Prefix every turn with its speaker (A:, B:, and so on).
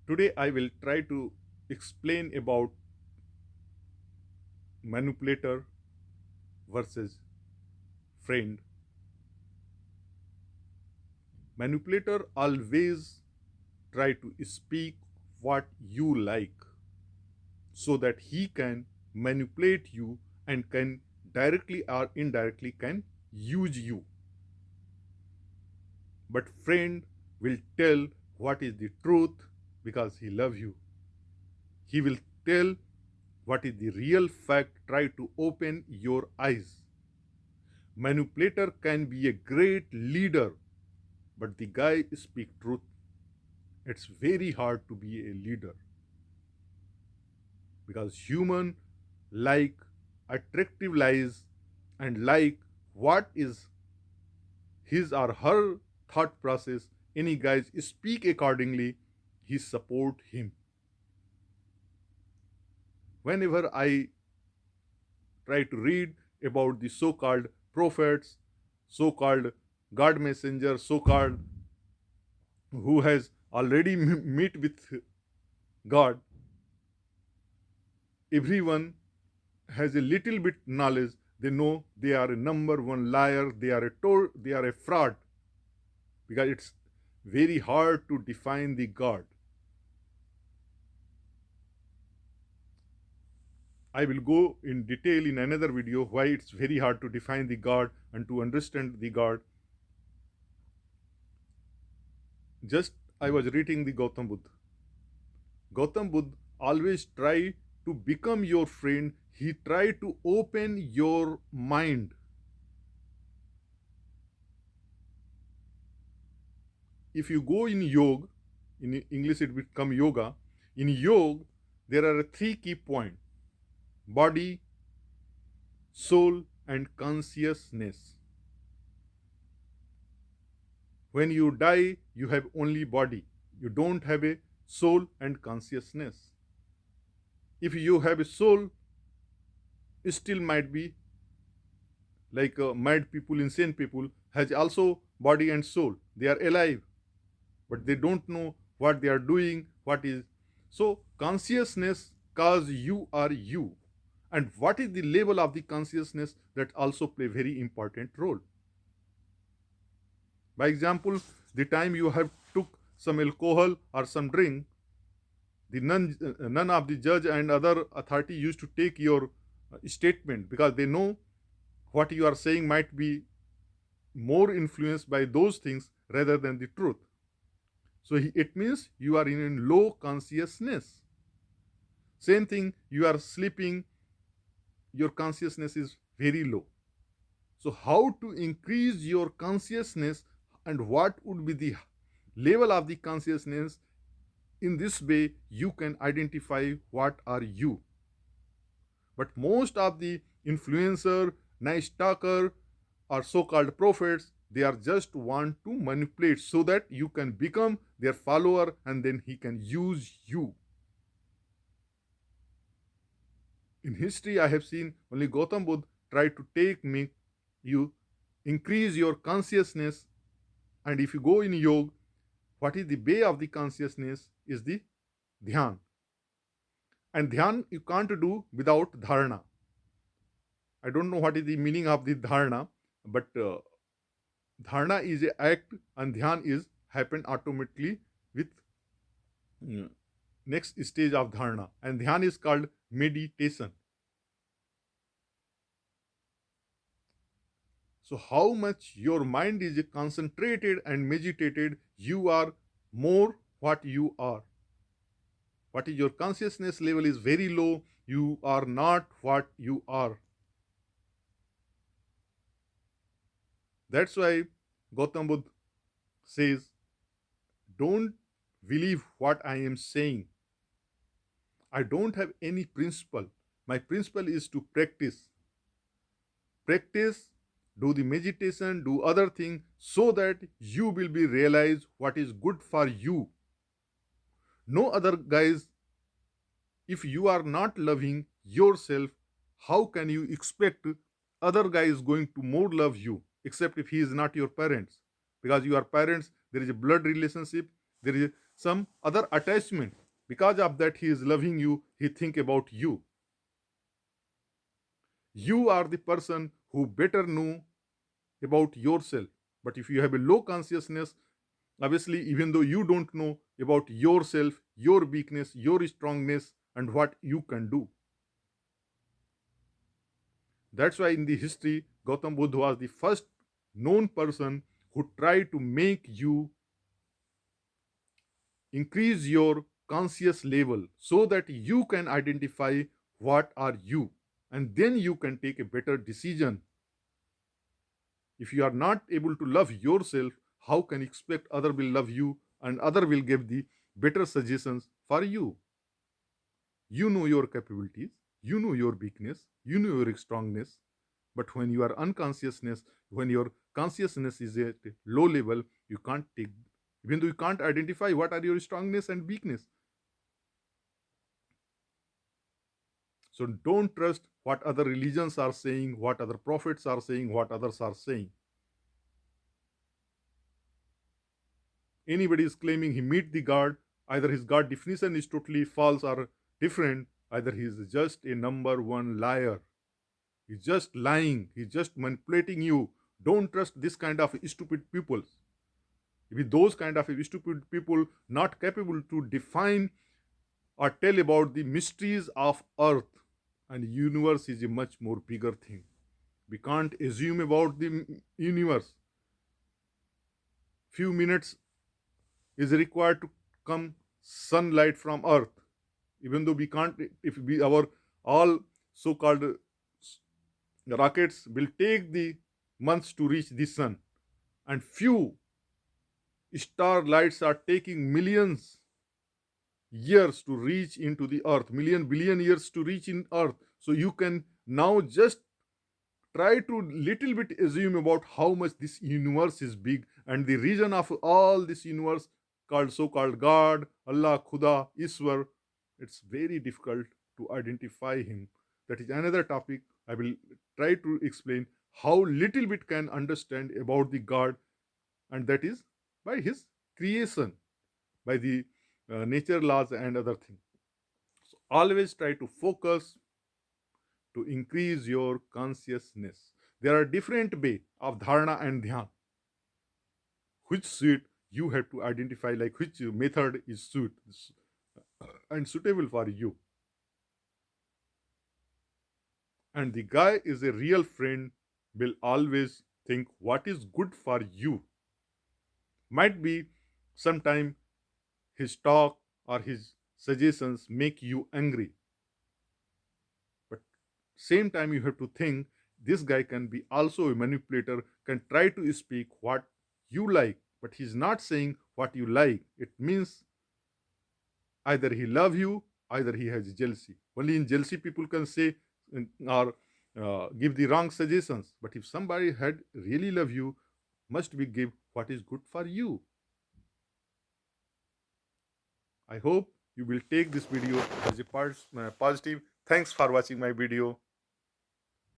A: Today I will try to explain about manipulator versus friend. Manipulator always try to speak what you like so that he can manipulate you and can directly or indirectly can use you. But friend will tell what is the truth because he loves you. He will tell what is the real fact, try to open your eyes. Manipulator can be a great leader, but the guy speak truth. It's very hard to be a leader because human like attractive lies and like what is his or her thought process. Any guys speak accordingly, he support him. Whenever I try to read about the so-called prophets, so-called God messenger, so-called who has already meet with God, everyone has a little bit knowledge. They know they are a number one liar. They are a fraud because it's very hard to define the God. I will go in detail in another video why it's very hard to define the God and to understand the God. Just I was reading the Gautam Buddha. Gautam Buddha always try to become your friend. He try to open your mind. If you go in yoga, in English it will become yoga. In yoga, there are three key points: body, soul, and consciousness. When you die, you have only body. You don't have a soul and consciousness. If you have a soul, it still might be like mad people, insane people, has also body and soul. They are alive, but they don't know what they are doing, what is. So, consciousness cause you are you. And what is the level of the consciousness that also play very important role. By example, the time you have took some alcohol or some drink, the none of the judge and other authority used to take your statement because they know what you are saying might be more influenced by those things rather than the truth. So it means you are in a low consciousness. Same thing, you are sleeping, your consciousness is very low. So how to increase your consciousness and what would be the level of the consciousness? In this way you can identify what are you. But most of the influencer, nice talker, or so-called prophets, they are just want to manipulate so that you can become their follower and then he can use you. In history I have seen only Gautam Buddha try to take me, you increase your consciousness. And if you go in yoga, what is the way of the consciousness is the dhyan. And dhyan you can't do without dharana. I don't know what is the meaning of the dharana, but dharana is a act and dhyan is happen automatically with uh, next stage of dharana. And dhyan is called meditation. So how much your mind is concentrated and meditated, you are more what you are. What is your consciousness level is very low, you are not what you are. That's why Gautam Buddha says, don't believe what I am saying. I don't have any principle. My principle is to practice. Practice, do the meditation, do other thing so that you will be realize what is good for you. No other guys, if you are not loving yourself, how can you expect other guy is going to more love you except if he is not your parents? Because you are parents, there is a blood relationship, there is some other attachment. Because of that, he is loving you, he think about you. You are the person who better know about yourself. But if you have a low consciousness, obviously, even though you don't know about yourself, your weakness, your strongness, and what you can do. That's why in the history, Gautam Buddha was the first known person who tried to make you increase your conscious level so that you can identify what are you, and then you can take a better decision. If you are not able to love yourself, how can you expect other will love you and other will give the better suggestions for you? You know your capabilities, you know your weakness, you know your strongness. But when you are unconsciousness, when your consciousness is at a low level, you can't take, even though you can't identify what are your strongness and weakness. So don't trust what other religions are saying, what other prophets are saying, what others are saying. Anybody is claiming he meet the God, either his God definition is totally false or different, either he is just a number one liar. He's just lying. He's just manipulating you. Don't trust this kind of stupid people. With those kind of stupid people not capable to define or tell about the mysteries of earth and universe is a much more bigger thing. We can't assume about the universe. Few minutes is required to come sunlight from earth. Even though we can't, if we our all so-called rockets will take the months to reach the sun, and few starlights are taking millions years to reach into the earth, million billion years to reach in earth. So you can now just try to little bit assume about how much this universe is big and the region of all this universe called so-called God, Allah, Khuda, Iswar. It's very difficult to identify him. That is another topic. I will try to explain how little bit can understand about the God, and that is by his creation, by the nature laws and other things. So always try to focus to increase your consciousness. There are different way of dharana and dhyan. Which suit you have to identify, like which method is suit and suitable for you. And the guy is a real friend will always think what is good for you. Might be sometime his talk or his suggestions make you angry. But same time you have to think this guy can be also a manipulator, can try to speak what you like, but he's not saying what you like. It means either he love you, either he has jealousy. Only in jealousy people can say or give the wrong suggestions. But if somebody had really love you, must be give what is good for you. I hope you will take this video as a positive. Thanks for watching my video.